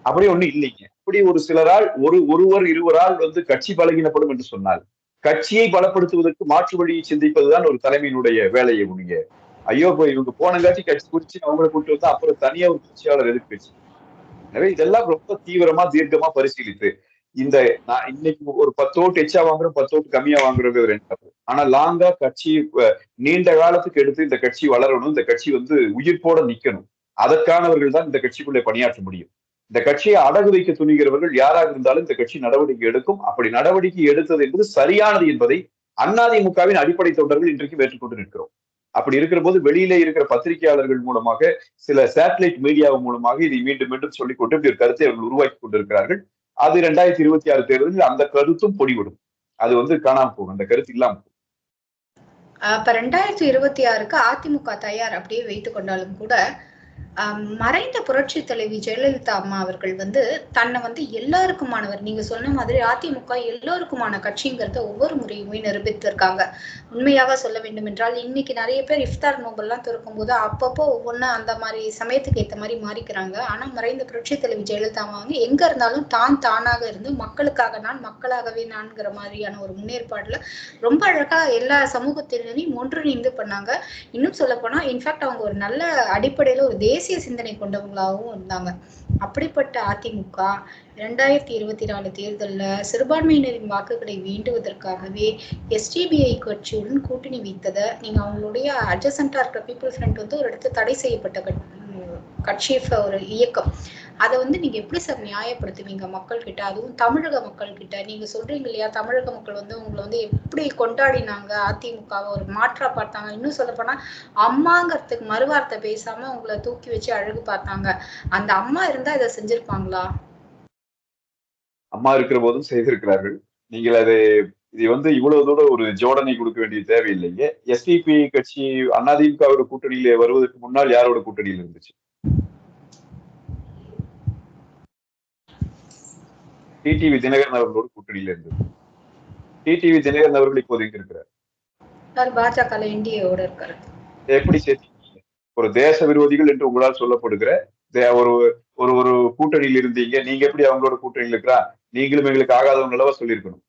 அப்படியே ஒண்ணு இல்லைங்க. அப்படி ஒரு சிலரால் ஒருவர் இருவரால் வந்து கட்சி பலகீனப்படும் என்று சொன்னால் கட்சியை பலப்படுத்துவதற்கு மாற்று வழியை சிந்திப்பதுதான் ஒரு தலைமையினுடைய வேலையை முடிய. ஐயோ போய் இவங்க போனங்காட்சி கட்சி குறிச்சு அவங்களை கூட்டு வந்தா அப்புறம் தனியா ஒரு கட்சியாளர் எதிர்ப்பு வச்சு. எனவே இதெல்லாம் ரொம்ப தீவிரமா தீர்க்கமா பரிசீலித்து இந்த நான் இன்னைக்கு ஒரு 10 ஓட்டு எச்சா வாங்குறோம் 10 ஓட்டு கம்மியா வாங்குறது ரெண்டாவது. ஆனா லாங்கா கட்சி நீண்ட காலத்துக்கு எடுத்து இந்த கட்சி வளரணும், இந்த கட்சி வந்து உயிர்ப்போட நிக்கணும். அதற்கானவர்கள் தான் இந்த கட்சிக்குள்ளே பணியாற்ற முடியும். இந்த கட்சியை அடகு வைக்க துணிகிறவர்கள் யாராக இருந்தாலும் இந்த கட்சி நடவடிக்கை எடுக்கும். அப்படி நடவடிக்கை எடுத்தது என்பது சரியானது என்பதை அதிமுகவின் அடிப்படை தொண்டர்கள் இன்றைக்கு ஏற்றுக்கொண்டு நிற்கிறோம். அப்படி இருக்கிற போது வெளியிலே இருக்கிற பத்திரிகையாளர்கள் மூலமாக சில சேட்டலைட் மீடியா மூலமாக இதை மீண்டும் மீண்டும் சொல்லிக்கொண்டு இப்படி ஒரு கருத்தை அவர்கள் உருவாக்கி கொண்டிருக்கிறார்கள். அது 2026 தேர்தலில் அந்த கருத்தும் பொடிவிடும். அது வந்து காணாம போகும், அந்த கருத்து இல்லாம போகும். அப்ப 2026க்கு அதிமுக தயார் அப்படியே வைத்துக் கொண்டாலும் கூட மறைந்த புரட்சி தலைவி ஜெயலலிதா அம்மா அவர்கள் வந்து தன்னை வந்து எல்லாருக்குமானவர், நீங்க சொன்ன மாதிரி அதிமுக எல்லாருக்குமான கட்சிங்கிறத ஒவ்வொரு முறையுமே நிரூபித்திருக்காங்க. உண்மையாக சொல்ல வேண்டும் என்றால் இன்னைக்கு நிறைய பேர் இஃப்தார் நோம்பெல்லாம் திறக்கும் போது அப்பப்போ ஒவ்வொன்னு அந்த மாதிரி சமயத்துக்கு ஏற்ற மாதிரி மாறிக்கிறாங்க. ஆனா மறைந்த புரட்சி தலைவி ஜெயலலிதா அம்மா வந்து எங்க இருந்தாலும் தானாக இருந்து மக்களுக்காக நான் மக்களாகவே நான்கிற மாதிரியான ஒரு முன்னேற்பாடுல ரொம்ப அழகா எல்லா சமூகத்தினரையும் ஒன்றிணைந்து பண்ணாங்க. இன்னும் சொல்ல போனா இன்ஃபேக்ட் அவங்க ஒரு நல்ல அடிப்படையில ஒரு தேசிய சிந்தனை கொண்டவங்களாகவும் இருந்தாங்க. அப்படிப்பட்ட அதிமுக 2024 தேர்தலில் சிறுபான்மையினரின் வாக்குகளை வேண்டுவதற்காகவே எஸ்டிபிஐ கட்சியுடன் கூட்டணி வைத்ததை நீங்க அவங்களுடைய அட்ஜசண்டா இருக்கிற பீப்புள் ஃப்ரண்ட் வந்து ஒரு இடத்துல தடை செய்யப்பட்ட கட்சி ஒரு இயக்கம், அதை வந்து நீங்க எப்படி சார் நியாயப்படுத்துவீங்க மக்கள் கிட்ட, அதுவும் தமிழக மக்கள் கிட்ட? நீங்க சொல்றீங்க இல்லையா தமிழக மக்கள் வந்து உங்களை வந்து எப்படி கொண்டாடினாங்க, அதிமுகவை ஒரு மாற்றா பார்த்தாங்க, இன்னும் சொல்ல போனா அம்மாங்கிறதுக்கு மறுவார்த்தை பேசாம உங்களை தூக்கி வச்சு அழகு பார்த்தாங்க. அந்த அம்மா இருந்தா இதை செஞ்சிருப்பாங்களா? அம்மா இருக்கிற போதும் செய்திருக்கிறார்கள். நீங்கள் அதை இது வந்து இவ்வளவு தூரம் ஒரு ஜோடனை கொடுக்க வேண்டிய தேவையில்லைங்க. எஸ்டிபி கட்சி அதிமுகவோட கூட்டணியில வருவதற்கு முன்னால் யாரோட கூட்டணியில் இருந்துச்சு? டிடிவி தினகரன் அவர்களோட கூட்டணியில இருந்தது. டிடிவி தினகரன் அவர்கள் இப்போது எங்க இருக்கிறார்? பாஜக என்டிஏவோட இருக்காரு. எப்படி சேர்த்தீங்க? ஒரு தேச விரோதிகள் என்று உங்களால் சொல்லப்படுகிற ஒரு ஒரு ஒரு கூட்டணியில் இருந்தீங்க, நீங்க எப்படி அவங்களோட கூட்டணியில் இருக்கிறா? நீங்களும் எங்களுக்கு ஆகாதவங்க அளவா சொல்லியிருக்கணும்.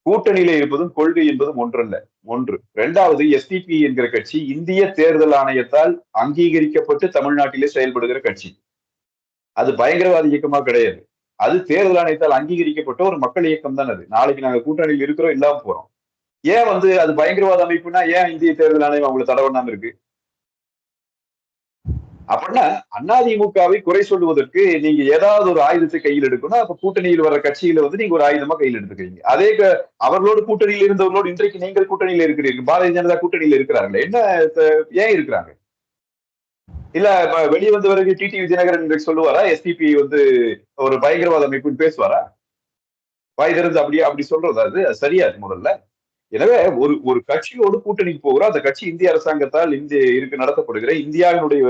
கூட்டணியில இருப்பதும் கொள்கை என்பதும் ஒன்றல்ல. ஒன்று. இரண்டாவது, எஸ்டிபி என்கிற கட்சி இந்திய தேர்தல் ஆணையத்தால் அங்கீகரிக்கப்பட்டு தமிழ்நாட்டிலே செயல்படுகிற கட்சி. அது பயங்கரவாத இயக்கமா கிடையாது. அது தேர்தல் ஆணையத்தால் அங்கீகரிக்கப்பட்ட ஒரு மக்கள் இயக்கம் தான். அது நாளைக்கு நாங்க கூட்டணியில் இருக்கிறோம் இல்லாம போறோம். ஏன் வந்து அது பயங்கரவாத அமைப்புனா ஏன் இந்திய தேர்தல் ஆணையம் அவங்களை தடை பண்ணாம இருக்கு? அப்படின்னா அதிமுகவை குறை சொல்லுவதற்கு நீங்க ஏதாவது ஒரு ஆயுதத்தை கையில் எடுக்கணும். அப்ப கூட்டணியில் வர்ற கட்சியில வந்து நீங்க ஒரு ஆயுதமா கையில் எடுத்துக்கிறீங்க. அதே அவர்களோடு கூட்டணியில் இருந்தவர்களோடு இன்றைக்கு நீங்கள் கூட்டணியில் இருக்கிறீர்கள். பாரதிய ஜனதா கூட்டணியில் இருக்கிறார்கள். என்ன ஏன் இருக்கிறாங்க? இல்ல வெளியே வந்த பிறகு டிடிவி தினகரன் சொல்லுவாரா எஸ்டிபி வந்து ஒரு பயங்கரவாத அமைப்புன்னு பேசுவாரா? வாய் திறந்து அப்படி சொல்றது அது சரியாது முதல்ல. எனவே ஒரு கட்சியோடு கூட்டணிக்கு போகிறோம். அந்த கட்சி இந்திய அரசாங்கத்தால் நடத்தப்படுகிற இந்தியாவினுடைய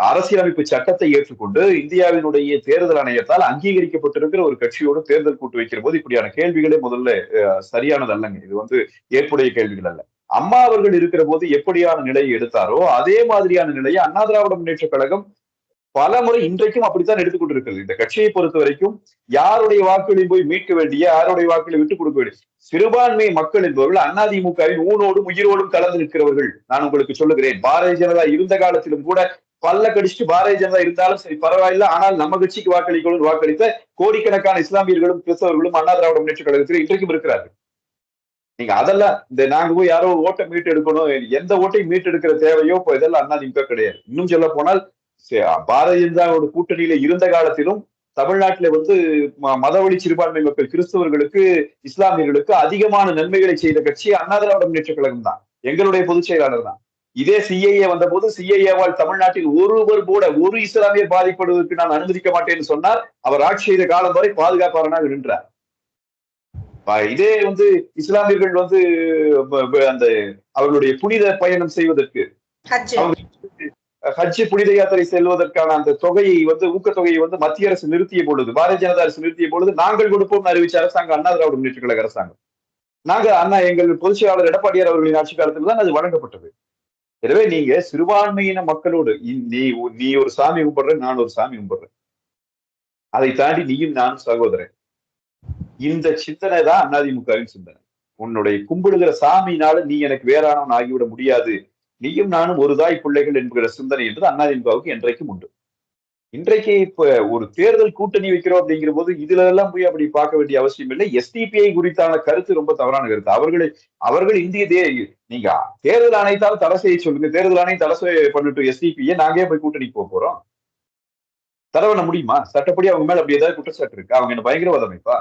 அரசியலமைப்பு சட்டத்தை ஏற்றுக்கொண்டு இந்தியாவினுடைய தேர்தல் ஆணையத்தால் அங்கீகரிக்கப்பட்டிருக்கிற ஒரு கட்சியோடு தேர்தல் கூட்டு வைக்கிற போது இப்படியான கேள்விகளே முதல்ல சரியானது அல்லங்க. இது வந்து ஏற்புடைய கேள்விகள் அல்ல. அம்மா அவர்கள் இருக்கிற போது எப்படியான நிலையை எடுத்தாரோ அதே மாதிரியான நிலையை அண்ணா திராவிட முன்னேற்ற கழகம் பல முறை இன்றைக்கும் அப்படித்தான் எடுத்துக்கொண்டிருக்கிறது. இந்த கட்சியை பொறுத்த வரைக்கும் யாருடைய வாக்குகளையும் போய் மீட்க வேண்டிய, யாருடைய வாக்குகளை விட்டுக் கொடுக்க வேண்டிய சிறுபான்மை மக்கள் என்பவர்கள் அதிமுகவின் ஊனோடும் உயிரோடும் கலந்து நிற்கிறவர்கள். நான் உங்களுக்கு சொல்லுகிறேன், பாரதிய ஜனதா இருந்த காலத்திலும் கூட பல்ல கடிச்சுட்டு பாரதிய ஜனதா இருந்தாலும் சரி பரவாயில்ல, ஆனால் நம்ம கட்சிக்கு வாக்களிக்கணும் வாக்களித்த கோடிக்கணக்கான இஸ்லாமியர்களும் கிறிஸ்தவர்களும் அண்ணா திராவிட முன்னேற்ற கழகத்தில் இன்றைக்கும் இருக்கிறார்கள். நீங்க அதெல்லாம் இந்த நாங்க போய் யாரோ ஓட்டை மீட்டு எடுக்கணும், எந்த ஓட்டையும் மீட்டு எடுக்கிற தேவையோ இப்போ இதெல்லாம் அதிமுக கிடையாது. இன்னும் சொல்ல போனால் பாரதிய ஜனதாவோட கூட்டணியில இருந்த காலத்திலும் தமிழ்நாட்டுல வந்து மதவழி சிறுபான்மை மக்கள் கிறிஸ்தவர்களுக்கு, இஸ்லாமியர்களுக்கு அதிகமான நன்மைகளை செய்த கட்சி அண்ணா திராவிட முன்னேற்ற கழகம் தான். எங்களுடைய பொதுச் செயலாளர் தான். இதே சிஐஏ வந்தபோது சிஐஏவால் தமிழ்நாட்டில் ஒருவர் கூட ஒரு இஸ்லாமியர் பாதிப்படுவதற்கு நான் அனுமதிக்க மாட்டேன்னு சொன்னார். அவர் ஆட்சி செய்த காலம் வரை பாதுகாப்பாளராக நின்றார். இதே வந்து இஸ்லாமியர்கள் வந்து அந்த அவர்களுடைய புனித பயணம் செய்வதற்கு ஹஜ் புனித யாத்திரை செல்வதற்கான அந்த தொகையை வந்து ஊக்கத்தொகையை வந்து மத்திய அரசு நிறுத்திய பொழுது, பாரதிய ஜனதா அரசு நிறுத்திய பொழுது நாங்கள் கொடுப்போம் அறிவிச்ச அரசாங்கம் அண்ணா திராவிட முன்னேற்ற கழக அரசாங்கம். எங்கள் பொதுச் செயலாளர் எடப்பாடியார் அவர்களின் ஆட்சி காலத்தில் தான் அது வழங்கப்பட்டது. எனவே நீங்க சிறுபான்மையின மக்களோடு நீ ஒரு சாமி கும்பிடுற, நான் ஒரு சாமி கும்பிடுறேன். அதை தாண்டி நீயும் நானும் சகோதரன். இந்த சிந்தனை தான் அதிமுகவின் சிந்தனை. உன்னுடைய கும்பிடுகிற சாமியினால நீ எனக்கு வேறானவன் ஆகிவிட முடியாது. நீயும் நானும் ஒரு தாய் பிள்ளைகள் என்கிற சிந்தனை என்பது அதிமுகவுக்கு என்றைக்கும் உண்டு. இன்றைக்கு இப்ப ஒரு தேர்தல் கூட்டணி வைக்கிறோம் அப்படிங்கிற போது இதுல எல்லாம் போய் அப்படி பார்க்க வேண்டிய அவசியம் இல்லை. எஸ்டிபிஐ குறித்தான கருத்து ரொம்ப தவறான கருத்து. அவர்கள் இந்திய நீங்க தேர்தல் ஆணையத்தால் தடை செய்ய சொல்லுங்க. தேர்தல் ஆணையம் தடை பண்ணிட்டு எஸ்டிபிஐ நாங்கே போய் கூட்டணிக்கு போறோம். தடை பண்ண முடியுமா? சட்டப்படி அவங்க மேல அப்படி ஏதாவது குற்றச்சாட்டு இருக்கு? அவங்க என்ன பயங்கரவாத அமைப்பா?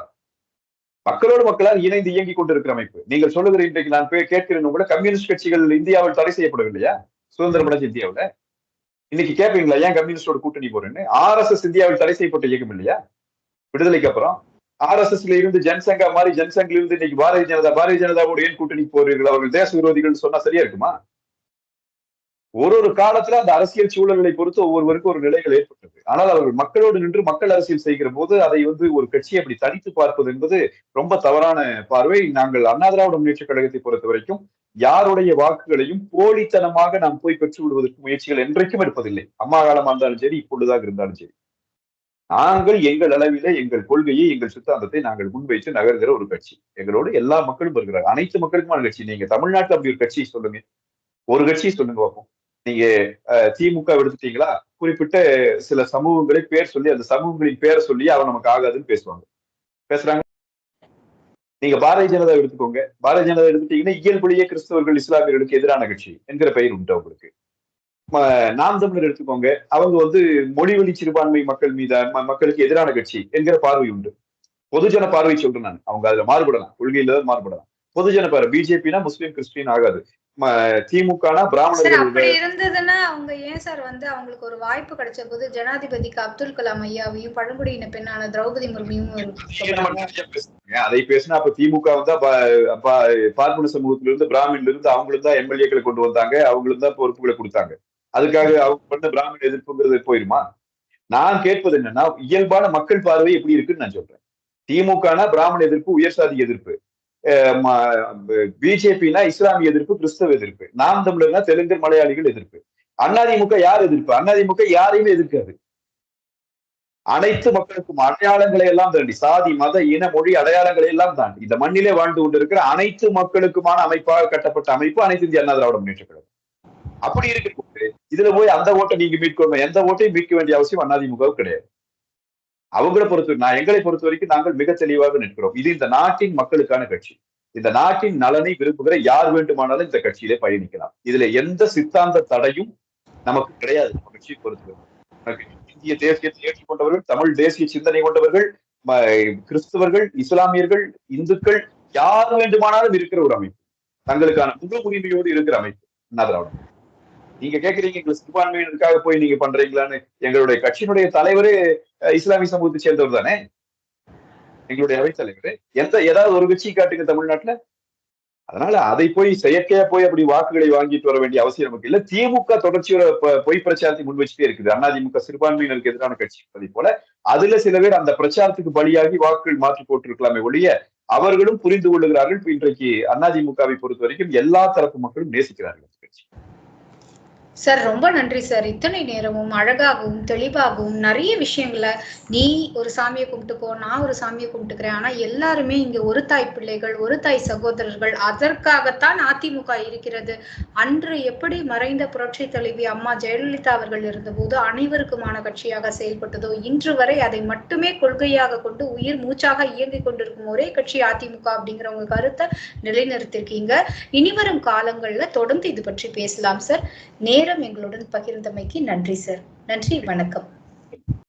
மக்களோடு மக்களால் இணைந்து இயங்கிக் கொண்டிருக்கிற அமைப்பு. நீங்கள் சொல்லுகிற இன்றைக்கு நான் கேட்கிறேன் கூட கம்யூனிஸ்ட் கட்சிகள் இந்தியாவில் தடை செய்யப்படவில்லையா? சுதந்திரம் அடைஞ்ச இந்தியாவில் இன்னைக்கு கேட்பீங்களா ஏன் கம்யூனிஸ்டோட கூட்டணி போறேன்னு? RSS இந்தியாவில் தடை செய்யப்பட்ட இயக்கம் இல்லையா? விடுதலைக்கு அப்புறம் RSSல இருந்து ஜனசங்கா மாதிரி ஜனசங்கில இருந்து இன்னைக்கு பாரதிய ஜனதாவோட ஏன் கூட்டணி போறீர்கள்? அவர்கள் தேச விரோதிகள் சொன்னா சரியா இருக்குமா? ஒரு காலத்துல அந்த அரசியல் சூழல்களை பொறுத்து ஒவ்வொருவருக்கும் ஒரு நிலைகள் ஏற்பட்டது. ஆனால் அவர்கள் மக்களோடு நின்று மக்கள் அரசியல் செய்கிற போது அதை வந்து ஒரு கட்சியை அப்படி தனித்து பார்ப்பது என்பது ரொம்ப தவறான பார்வை. நாங்கள் அண்ணா திராவிட முன்னேற்ற கழகத்தை பொறுத்த வரைக்கும் யாருடைய வாக்குகளையும் போலித்தனமாக நாம் போய் பெற்று விடுவதற்கு முயற்சிகள் என்றைக்கும் எடுப்பதில்லை. அம்மா காலமா இருந்தாலும் சரி, இப்பொழுதாக இருந்தாலும் சரி. நாங்கள் எங்கள் அளவிலே எங்கள் கொள்கையை, எங்கள் சித்தாந்தத்தை நாங்கள் முன்வைத்து நகர்கிற ஒரு கட்சி. எங்களோடு எல்லா மக்களும் இருக்கிறார். அனைத்து மக்களுக்குமான கட்சி. நீங்க தமிழ்நாட்டுல அப்படி ஒரு கட்சியை சொல்லுங்க. ஒரு கட்சியை சொல்லுங்க பார்ப்போம். நீங்க திமுக எடுத்துட்டீங்களா? குறிப்பிட்ட சில சமூகங்களை பேர் சொல்லி அந்த சமூகங்களின் பேரை சொல்லி அவன் நமக்கு ஆகாதுன்னு பேசுறாங்க. நீங்க பாரதிய ஜனதா எடுத்துக்கோங்க. பாரதிய ஜனதா எடுத்துட்டீங்கன்னா இயல்புலேயே கிறிஸ்தவர்கள் இஸ்லாமியர்களுக்கு எதிரான கட்சி என்கிற பெயர் உண்டு அவங்களுக்கு. நாம் தமிழர் எடுத்துக்கோங்க. அவங்க வந்து மொழிவழி சிறுபான்மை மக்கள் மக்களுக்கு எதிரான கட்சி என்கிற பார்வை உண்டு. பொதுஜன பார்வை சொல்றேன் நான். அவங்க அதுல மாறுபடலாம், கொள்கையில மாறுபடலாம். பொதுஜன பார்வை பிஜேபினா முஸ்லீம் கிறிஸ்டின் ஆகாது, திமுகனா பிராமணர்கள். அப்படி இருந்ததுன்னா அவங்க ஏன் சார் வந்து அவங்களுக்கு ஒரு வாய்ப்பு கிடைச்ச போது ஜனாதிபதிக்கு அப்துல் கலாம் ஐயாவையும் பழங்குடியின பெண்ணான திரௌபதி முர்முவையும் அதை பேசினா அப்ப திமுக வந்து பார்ப்பன சமூகத்தில இருந்து பிராமணில இருந்து அவங்களுக்கு தான் எம்எல்ஏக்களை கொண்டு வந்தாங்க, அவங்களுக்கு தான் பொறுப்புகளை கொடுத்தாங்க. அதுக்காக அவங்க பண்ண பிராமண எதிர்ப்புங்கிறது போயிருமா? நான் கேட்பது என்னன்னா இயல்பான மக்கள் பார்வை எப்படி இருக்குன்னு நான் சொல்றேன். திமுகனா பிராமண எதிர்ப்பு, உயர் சாதி எதிர்ப்பு, பிஜேபினா இஸ்லாமிய எதிர்ப்பு, கிறிஸ்தவ எதிர்ப்பு, நாம் தமிழர்னா தெலுங்கர் மலையாளிகள் எதிர்ப்பு. அதிமுக யார் எதிர்ப்பு? அதிமுக யாரையுமே எதிர்க்காது. அனைத்து மக்களுக்கும் அடையாளங்களை எல்லாம் தாண்டி, சாதி மத இன மொழி அடையாளங்களை எல்லாம் தாண்டி இந்த மண்ணிலே வாழ்ந்து கொண்டிருக்கிற அனைத்து மக்களுக்குமான அமைப்பாக கட்டப்பட்ட அமைப்பு அனைத்து இந்திய அண்ணா திராவிட முன்னேற்ற கழகம். அப்படி இருக்கும்போது இதுல போய் அந்த ஓட்டை நீங்க மீட்கணும், எந்த ஓட்டையும் மீட்க வேண்டிய அவசியம் அதிமுகவுக்கு கிடையாது. அவங்களை எங்களை பொறுத்த வரைக்கும் நாங்கள் மிக தெளிவாக நிற்கிறோம். இது இந்த நாட்டின் மக்களுக்கான கட்சி. இந்த நாட்டின் நலனை விரும்புகிற யார் வேண்டுமானாலும் இந்த கட்சியிலே பயணிக்கலாம். இதுல எந்த சித்தாந்த தடையும் நமக்கு கிடையாது. கட்சியை பொறுத்தவரை இந்திய தேசியத்தை ஏற்றுக்கொண்டவர்கள், தமிழ் தேசிய சிந்தனை கொண்டவர்கள், கிறிஸ்தவர்கள், இஸ்லாமியர்கள், இந்துக்கள் யார் வேண்டுமானாலும் இருக்கிற ஒரு அமைப்பு, தங்களுக்கான முழு உரிமையோடு இருக்கிற அமைப்பு அண்ணா திராவிடம். நீங்க கேக்குறீங்க எங்களுக்கு சிறுபான்மையினருக்காக போய் நீங்க பண்றீங்களான்னு. எங்களுடைய கட்சியினுடைய தலைவரே இஸ்லாமிய சமூகத்தை சேர்ந்தவர் தானே எங்களுடைய அவைத்தலைவர். ஏதாவது ஒரு கட்சி காட்டுங்க தமிழ்நாட்டுல. அதனால அதை போய் செயற்கையா போய் அப்படி வாக்குகளை வாங்கிட்டு வர வேண்டிய அவசியம் நமக்கு இல்ல. திமுக தொடர்ச்சியோட பொய் பிரச்சாரத்தை முன் வச்சுட்டே இருக்குது. அதிமுக சிறுபான்மையினருக்கு எதிரான கட்சி என்பதை போல அதுல சில பேர் அந்த பிரச்சாரத்துக்கு பலியாகி வாக்குகள் மாற்றி போட்டிருக்கலாமே ஒழிய அவர்களும் புரிந்து கொள்ளுகிறார்கள். இன்றைக்கு அதிமுகவை பொறுத்த வரைக்கும் எல்லா தரப்பு மக்களும் நேசிக்கிறார்கள் கட்சி. சார் ரொம்ப நன்றி சார். இத்தனை நேரமும் அழகாகவும் தெளிவாகவும் நிறைய விஷயங்களை நீ ஒரு சாமியை கும்பிட்டுக்கோ, நான் ஒரு சாமியை கும்பிட்டுக்கிறேன், ஆனா எல்லாருமே இங்க ஒரு தாய் பிள்ளைகள், ஒரு தாய் சகோதரர்கள், அதற்காகத்தான் அதிமுக இருக்கிறது. அன்று எப்படி மறைந்த புரட்சி தலைவி அம்மா ஜெயலலிதா அவர்கள் இருந்தபோது அனைவருக்குமான கட்சியாக செயல்பட்டதோ இன்று வரை அதை மட்டுமே கொள்கையாக கொண்டு உயிர் மூச்சாக இயங்கிக் கொண்டிருக்கும் ஒரே கட்சி அதிமுக அப்படிங்கிற உங்க கருத்தை நிலைநிறுத்திருக்கீங்க. இனிவரும் காலங்கள்ல தொடர்ந்து இது பற்றி பேசலாம் சார். நேரம் எங்களுடன் பகிர்ந்தமைக்கு நன்றி சார். நன்றி, வணக்கம்.